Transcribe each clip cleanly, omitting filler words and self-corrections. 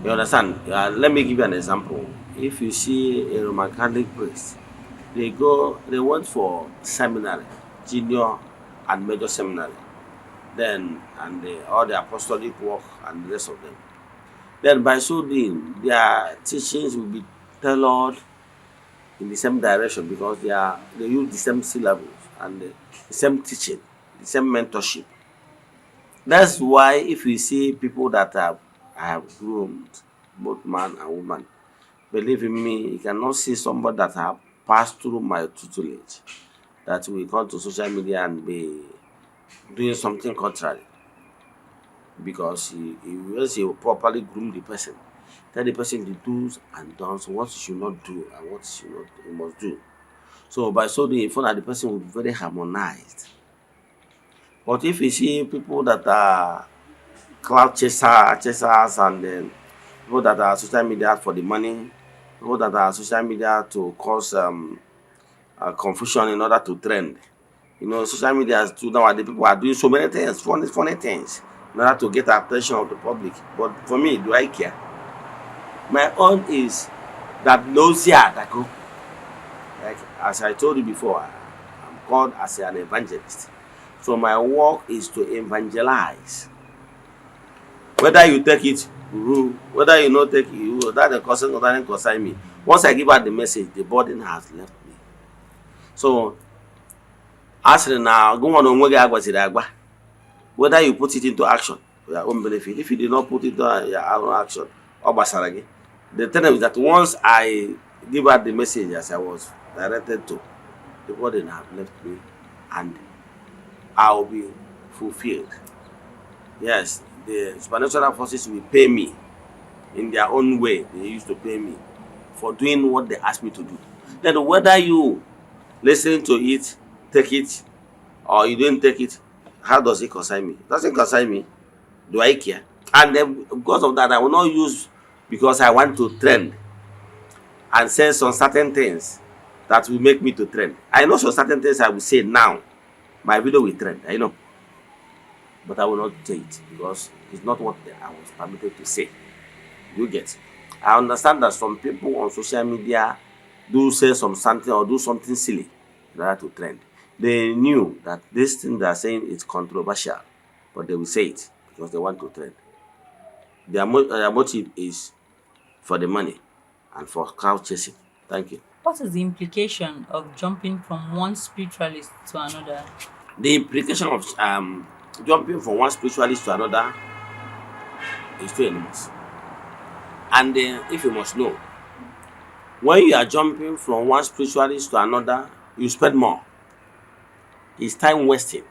You understand? Let me give you an example. If you see a Roman Catholic priest, they went for seminary, junior and major seminary, then and all the apostolic work and the rest of them. Then by so doing, their teachings will be tailored in the same direction because they use the same syllables and the same teaching, the same mentorship. That's why if you see people that have groomed, both man and woman, believe in me, you cannot see somebody that have passed through my tutelage that will come to social media and be doing something contrary because once you properly groom the person, tell the person the do's and don'ts, what you should not do and what you must do. So by so doing, you find that the person will be very harmonized. But if you see people that are chasers and then people that are social media for the money, people that are social media to cause confusion in order to trend. You know, social media is too nowadays people are doing so many things, funny things, in order to get the attention of the public. But for me, do I care? My own is that nausea that go. Like as I told you before, I'm called as an evangelist. So my work is to evangelize. Whether you take it, whether you not take it, that doesn't concern me. Once I give out the message, the burden has left me. So asking now, go on agba. Whether you put it into action for your own benefit, if you did not put it into your own action, obasaragi. The thing is that once I give out the message as I was directed to, the burden have left me and I'll be fulfilled. Yes, the supernatural forces will pay me in their own way. They used to pay me for doing what they asked me to do. Then whether you listen to it, take it, or you don't take it, how does it concern me? It doesn't concern me. Do I care? And then because of that, I will not use because I want to trend and say some certain things that will make me to trend. I know some certain things I will say now. My video will trend, I know. But I will not say it because it's not what I was permitted to say. You get? I understand that some people on social media do say something or do something silly in order to trend. They knew that this thing they are saying is controversial, but they will say it because they want to trend. Their motive is for the money and for crowd chasing. Thank you. What is the implication of jumping from one spiritualist to another? The implication of jumping from one spiritualist to another is too enormous. And if you must know, when you are jumping from one spiritualist to another, you spend more. It's time wasting.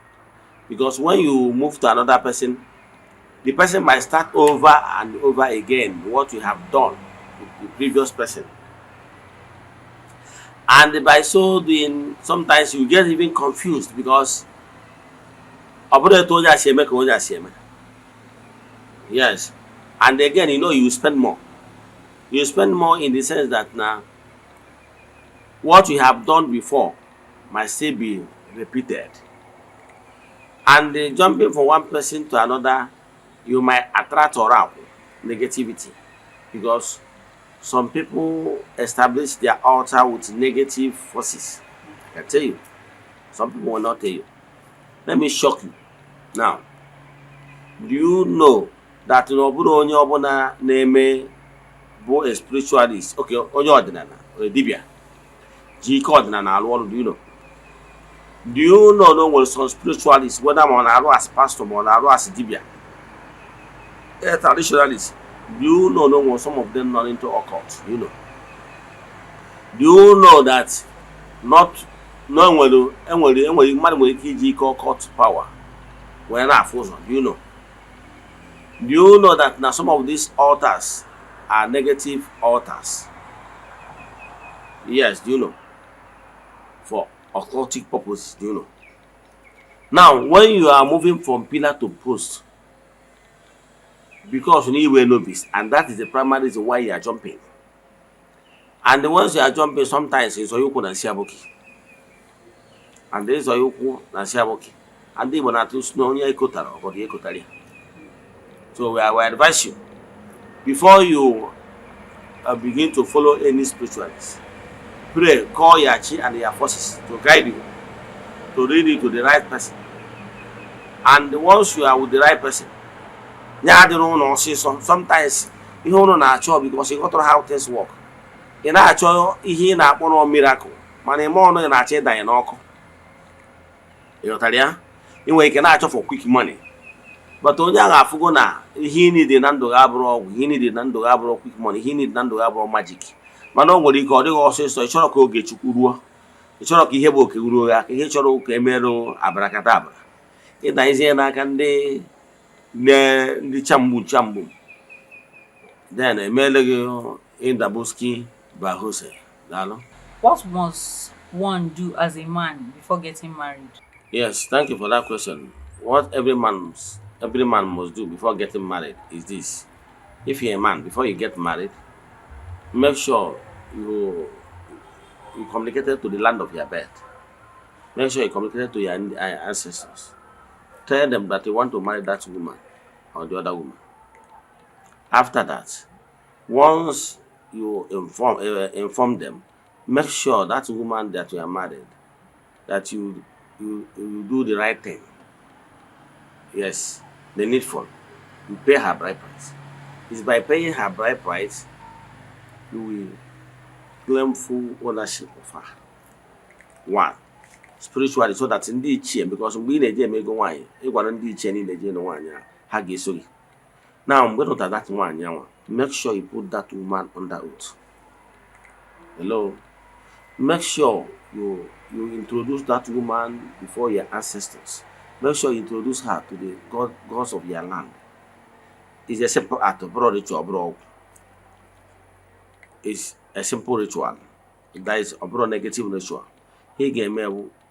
Because when you move to another person, the person might start over and over again what you have done with the previous person. And by so doing, sometimes you get even confused because yes. And again, you spend more. You spend more in the sense that now what you have done before might still be repeated. And jumping from one person to another, you might attract or out negativity because some people establish their altar with negative forces. I can tell you, some people will not tell you. Let me shock you. Now, do you know that n'ọbụrụ onye ọbụla na-eme bụ a spiritualist, okay, onye ọdịnala, dibịa, ji ike ọdịnala alụ ọrụ, do you know? Do you know no nwere some spiritualists, whether ma ọ na-arụ as pastor ma ọ na-arụ as dibịa, traditionalists, do you know no nwere some of them not into occult, you know? Do you know that not no enwere mmadụ nwere ike iji ike occult power were na-afụ ụzọ, do you know? Do you know that now some of these altars are negative altars? Yes, do you know? For occultic purposes, do you know? Now, when you are moving from pillar to post, because you need to novice, and that is the primary reason why you are jumping. And the ones you are jumping, sometimes it's Oyuku and Siaboki. And there is Oyuku and Siaboki. And they will not use no Ekotara or Ekotari. So we advise you before you begin to follow any spiritualist, pray, call your chi and your forces to guide you, to lead you to the right person. And once you are with the right person, sometimes you don't know because you got to how things work. You na-achọ ihe ị na-akpọ na miracle, mana ime ọnụ ị na-achọ ịdanye n'ọkụ. Ịghọtara ya? Ị nwere ike na-achọ for quick money, but onye ahụ afụgo na ihe ị need na ndụ gị abụrụ ọgwụ, ihe ị need na ndụ gị abụrụ quick money, ihe ị need na ndụ gị abụrụ magic, mana o nwere ike ọ dịghị ọsịsọ. Ị chọrọ ka oge Chukwu ruo, ị chọrọ ka ihe bụ oke ruo ya, ka ihe chọrọ ka emerụ abarakata abara, ịdanyezie n'aka ndị chamgbu, then emeela gị ịdabuski bahose. What must one do as a man before getting married? Yes, thank you for that question. What every man must do before getting married is this. If you're a man, before you get married, make sure you communicated to the land of your birth. Make sure you communicated to your ancestors. Tell them that you want to marry that woman or the other woman. After that, once you inform them, make sure that woman that you are married, that you do the right thing. Yes, the needful. You pay her bride price. It's by paying her bride price you will claim full ownership of her. One, spiritually, so that in the chain, because we need to make wine, it wasn't the chain in the chain one. Hagisui. Now I'm going to that one. Make sure you put that woman under oath. Hello. Make sure you introduce that woman before your ancestors. Make sure you introduce her to the gods of your land. It's a simple act of ritual, bro. It's a simple ritual. That is a negative ritual. He gave me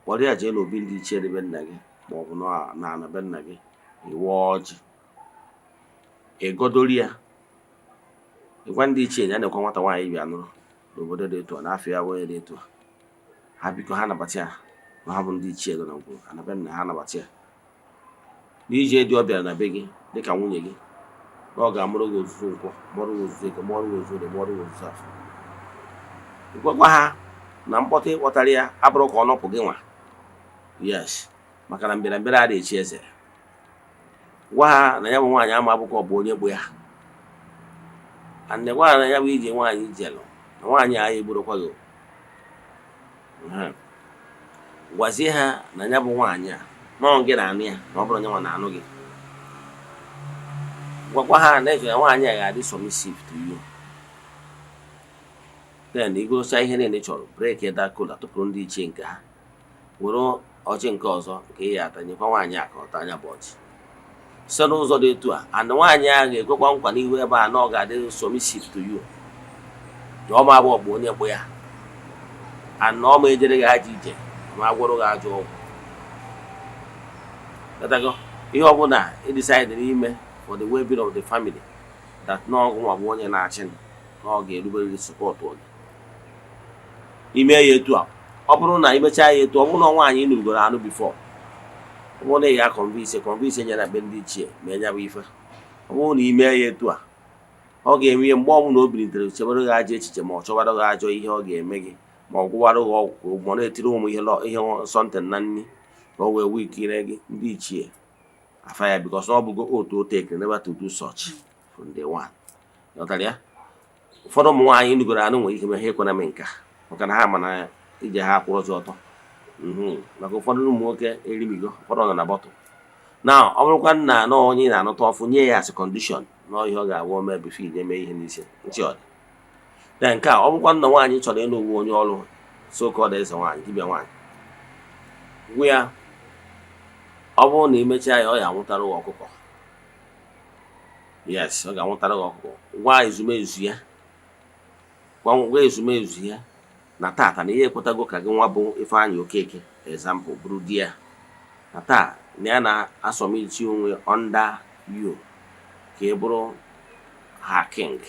what they are jail being the cherry benagi, Mobuna, Nana Benagi, a watch, a godolia. One day change and a comata why you know, the day to an affair way day to. Happy Kohana Batia, no haven't the chair on and a ben Hana Batia. DJ Dobia and a beggy, they can win again. Noga Moro was Zuko, Moro was Zika, Moro was the Moro was Zaf. Gwaha, Nampote, Wataria, Abro Kono Pogima. Yes, Macarambera Bera de Chese. Waha, Nayaman Yamabuko Bonia Boya. And the one I have eaten one is yellow. The one ya able to was here, Nayabu one ya. No get on here, no brother one anogi. Waha, nature one ya is submissive to you. Then he goes say in nature, break it that could to Prundi Chinka. Wuro or Chinkozo, Kayat, and you can one yak or Tanya Boch. So those are the two, and the one young go one can whereby no God is submissive to you. Your mother Bonia Boya, and no major DJ, my water job. Let I go. He decided email for the well being of the family that no one in action or get really support one. Email you to Operona, Imacha to one you knew before. One day I convince and I bend the chair, Mania Weaver. I won't email you to her. Okay, we are more noble to several gadgets, more Chavada Joy, Maggie, more water or money room with a something nanny, or we're weak in egg, the chair. A fire because all go to take never to do such from day one. Natalia? For the more I in the ground, we can make Konamenka. What can happen? I did a half was auto. Like a for the moke, a limigo, put on a bottle. Now, all one no only not often as a condition, no yoga woman before they may in this. Then, car, all one no one you told no one you so called as a wine, give me one. We are all the image I want to walk. Yes, I want to walk. Why is you made here? One way is made here. Nata na ihe kweta go ka gị nwa bụ Ifeanyị Okeke example bụrụ di ya nata na ya na asọmpi onwe under you ka ị bụrụ ha king.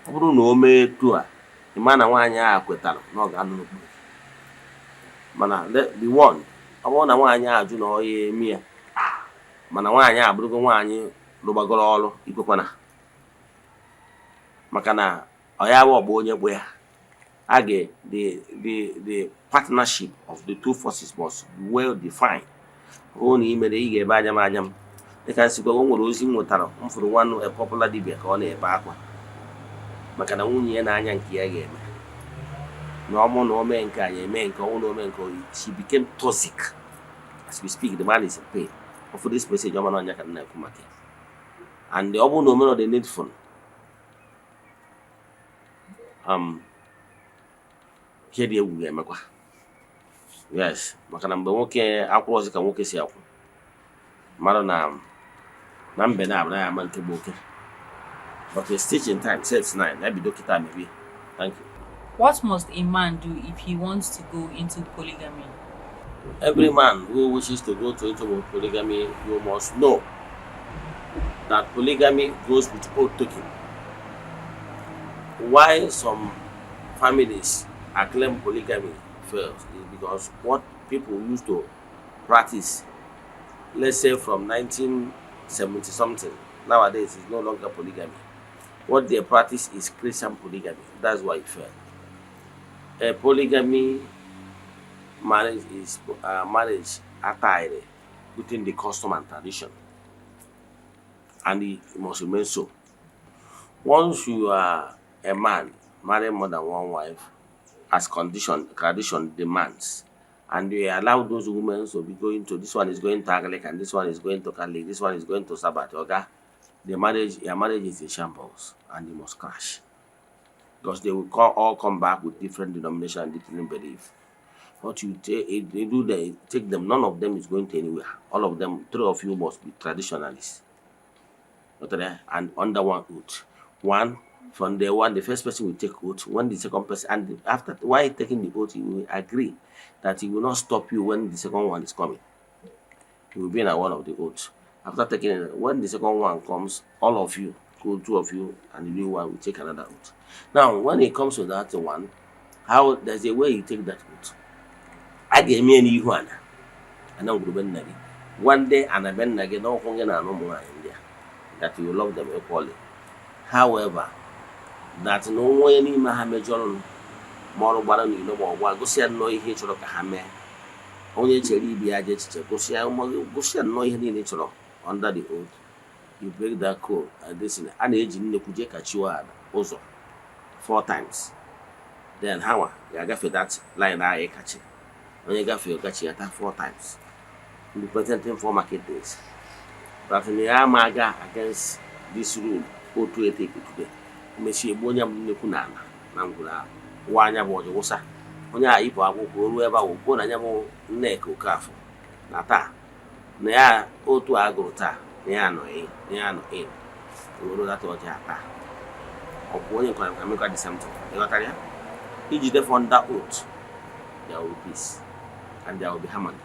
Ọ bụrụ na o mee etu a ịma na nwaanyị a kwetara na ọ ga-anọ n'okpuru mana the one ọ bụrụ na nwaanyị a jụ na ọ ya eme ya mana nwaanyị a bụrụgo nwaanyị rụgbagoro ọrụ ikwekwana maka na ọ ya bụ ọgba onye bụ ya the partnership of the two forces must be well defined. O na imere ị ga-ebe anya m anya m dịka nsikwa o nwere ozi m nwetara m fụrụ nwanụ a popular dibia ka ọ na-ebe akwa maka na nwunye ya na-anya nke ya ga-eme na ọ bụrụ na o mee nke a ya eme nke ọnwụ na o mee nke she became toxic. As we speak, the man is in pain. For this message, I'm not going to and the other no the needful. Here the ugly yes, Makanamba woke across the woke si akwu. Madam Nambena I am to book. But the stitching time says 9. That be dokita maybe. Thank you. What must a man do if he wants to go into polygamy? Every man who wishes to go into polygamy, you must know that polygamy goes with oath taking. Why some families acclaim polygamy first is because what people used to practice, let's say from 1970 something, nowadays is no longer polygamy. What they practice is Christian polygamy. That's why it fell. A polygamy marriage is marriage attired within the custom and tradition, and it must remain so. Once you are a man marrying more than one wife, as tradition demands, and you allow those women to be going to this one is going to Anglican, this one is going to Catholic, this one is going to Sabbath, okay? Your marriage is in shambles, and you must crash because they will all come back with different denomination and different belief. What you take them, none of them is going to anywhere. All of them, 3 of you must be traditionalists. And under one oath. One, from day one, the first person will take oath. When the second person, and after while taking the oath, he will agree that he will not stop you when the second one is coming. He will be in one of the oaths. After taking it, when the second one comes, all of you, 2 of you, and the new one will take another oath. Now, when it comes to that one, how there's a way you take that oath. I gave me any one. I know one day and I been again no longer no more in there. That you love them equally. However, that no one any Mahamejon more than you know what go see no nature of Hame. Only cherry be a jet go see no nature under the oath. You break that code and this in an age in the Kujeka Chua also 4 times. Then how you got for that line I catch it. When you got for your catching attack 4 times. You present him for market days. But in the Amaga against this rule, go to a take it today. Monsieur Bonyam Nukunana, Nangula, Wanya Bojosa. When I eat, I will go wherever will go and Yamo neck or calf. Nata. Nea O to Agrota, Neano A, Neano A. You will that what Yata. Or when you can make the same thing. You got it? Each day on that oath, there will be peace and there will be harmony.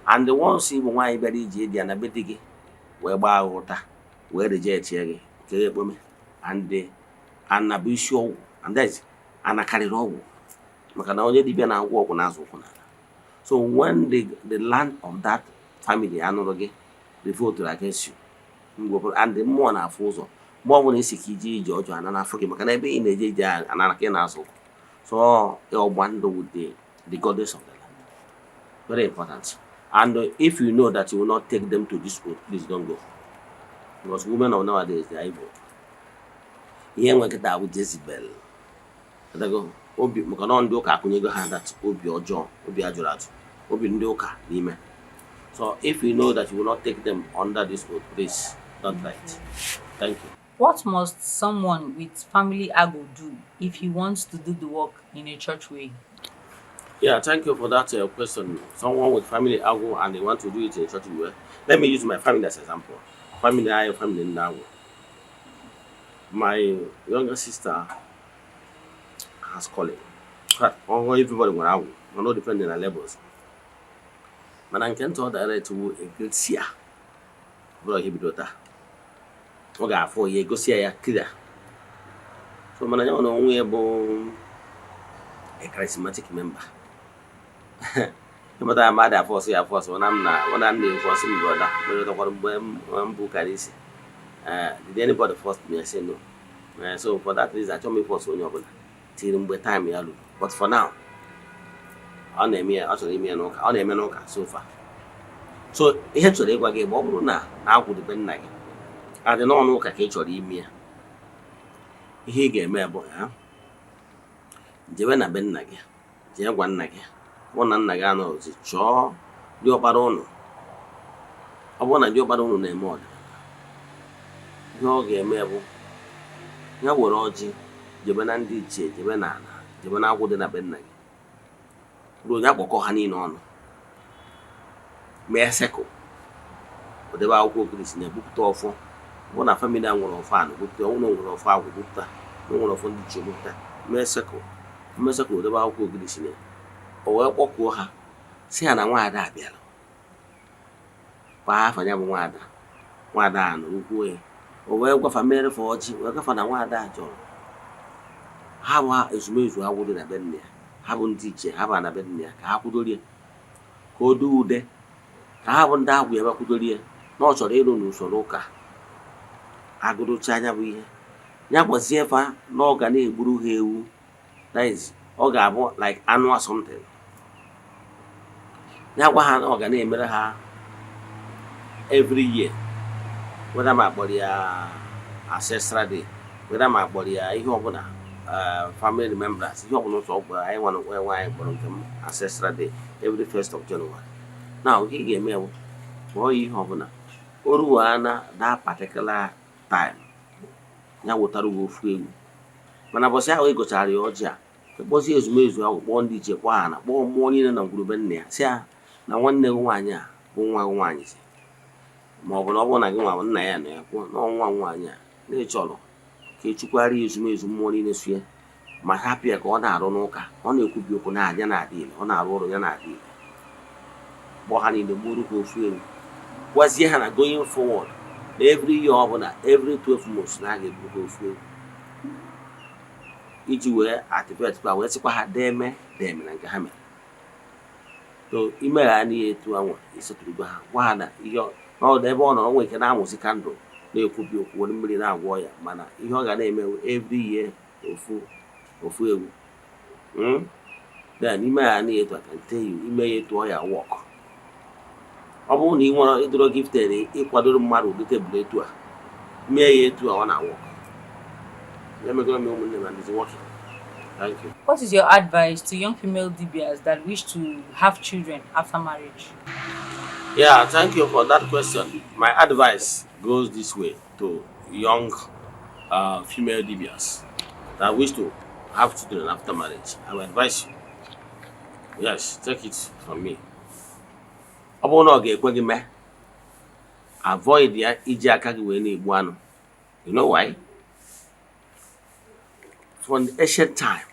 And the ones even why very jaded and a bit whereby water, where the jet here, and the Anabisho, and that's and a carry over. Macana depend on walk on us. So when the land of that family, Anoge, revolt against you, and the more na force, more when is Kiji, George, and an African, can be in the J and Anakin. So your wonder with the goddess of the land. Very important. And if you know that you will not take them to this oath, please don't go. Because women of nowadays, they are evil. Here we get that with Jezebel. They go, Obi, Makanon Doka, when you go hand that Obi or John, Obi Ajurat, Obi Ndoka, Nime. So if you know that you will not take them under this oath, please don't try it. Thank you. What must someone with family ago do if he wants to do the work in a church way? Yeah, thank you for that question. Someone with family ago and they want to do it in a church way. Let me use my family as an example. Family I family now. My younger sister has calling. Or everybody will out. We're not depending on levels. But I can't tell that to a great seer. Brother, he be daughter. Okay, 4 years go see a clear. So, man, I don't know a charismatic member. ịmụta ya mmadụ afọsụ ya afọsụ ọ na nna enforce m brother mere takwara mgbe m bụ karịsị did anybody force me? I say no. So for that reason achọ m ịfọsụ onye ọbụla tiri mgbe time ya ruru, but for now ọ na-eme ya, ọ chọrọ ime ya n'ụka, ọ na-eme n'ụka so far. So ihe chọrọ ịgwa gị ma ọ bụrụ na na-akwụdebe nna gị adị n'ọnụ ụka ka ị chọrọ ime ya, ihe ị ga-eme bụ jebe na be nna gị, jee gwa nna gị, ọ na nna gị anọghịzi, chọọ diọkpara ụnụ. Ọ bụrụ na diọkpara ụnụ na-eme ọdịnala, ihe ọ ga-eme bụ ya were ọjị jebe na ndị ichie, jebe na ala, jebe na agwụ dị na be nna gị, ruo ya kpọkọ ha niile ọnụ, mee sekụl, odebe akwụkwọ okirisi na-ebupụta ọfọ. Bụ na famili a nwere ọfọ anụ bupụta, ọnwụ na nwere ọfọ agwụ bupụta, na nwere ọfọ ndị ichie bupụta, mee sekụl, odebe akwụkwọ okirisi na o wee kpọkuo ha si ha na nwaada abịara, kpaa afa ya bụ nwaada a nụrụ kwuo ya, o wee gwafa mere fa ọjị, wee gafa na nwaada a chọrọ ha bụ ezumezu agwụ dị na be nne ya, ha bụ ndị ichie, ha ba na be nne ya, ka ha kwudorie, ka o doo ude, ka ha bụ ndị agwụ ebe kwudorie na ọ chọrọ ịrụ n'usoro ụka. Agụrụcha anya bụ ihe ya gwazie fa na ọ ga na-egburu ha ewu, ọ ga-abụ like annual something. Ya gwa ha na ọ ga na-emere ha every year, whether ma akpọrọ ya ancestral day, whether ma akpọrọ ya ihe ọbụla family remembrance, ihe ọbụla ụzọ ọgbara anyị nwa na nwaanyị kpọrọ nke m ancestral day every 1st of January. Na ihe ị ga-eme bụ kpọọ ya ihe ọbụla o ruo na that particular time, ya wetara uwe ofu ewu. Mana bọsị ahụ ị gụchara ya ọjị a, kpọzie ezumezu ahụ, kpọọ ndị ichie, kpọọ ha na kpọọ mmụọ niile na ngwurube nne ya, si ya na nwanne gị nwaanyị a bụ nwa gị nwaanyị si, ma ọ bụ na ọ bụrụ na gị nwa nna ya nọ ya, kwuo na ọnwa nwaanyị a na-echọrọ ka echukwara ya ezumezu mmụọ niile so ya, ma hapụ ya ka ọ na-arụ n'ụka, ọ na-ekwubi okwu na-aja na-adị ile, ọ na-arụ ọrụ ya na-adị ile. Kpọọ ha niile, gburu ha ofu ewu, gwazie ha na going forward na every year ọbụla, every 12 months na a ga-eburu ha ofu ewu, iji wee activate kwa wee sịkwa ha deme na nke ha mere. So ime ha n'ihe etu anwa isetụrụgo ha, gwa ha na ihe n'ọdụ ebe ọ nọrọ, nwere ike na-amụzi kandụl na-ekwubi okwu, were mmiri na-agwọ ya, mana ihe ọ ga na-eme every year ofu ewu. Then ime ha n'ihe etu aka nte ime ya etu ọ ya wọk. Ọ bụrụ na ị nwere ịdọrọ gifted ịkwadoro mmadụ ụdị tebụl etu a, mee ya etu a ọ na-awọk. Thank you. What is your advice to young female dibias that wish to have children after marriage? Yeah, thank you for that question. My advice goes this way to young female dibias that wish to have children after marriage. I will advise you. Yes, take it from me. Avoid ya iji aka gị wee na-egbu anụ. You know why? From the ancient time,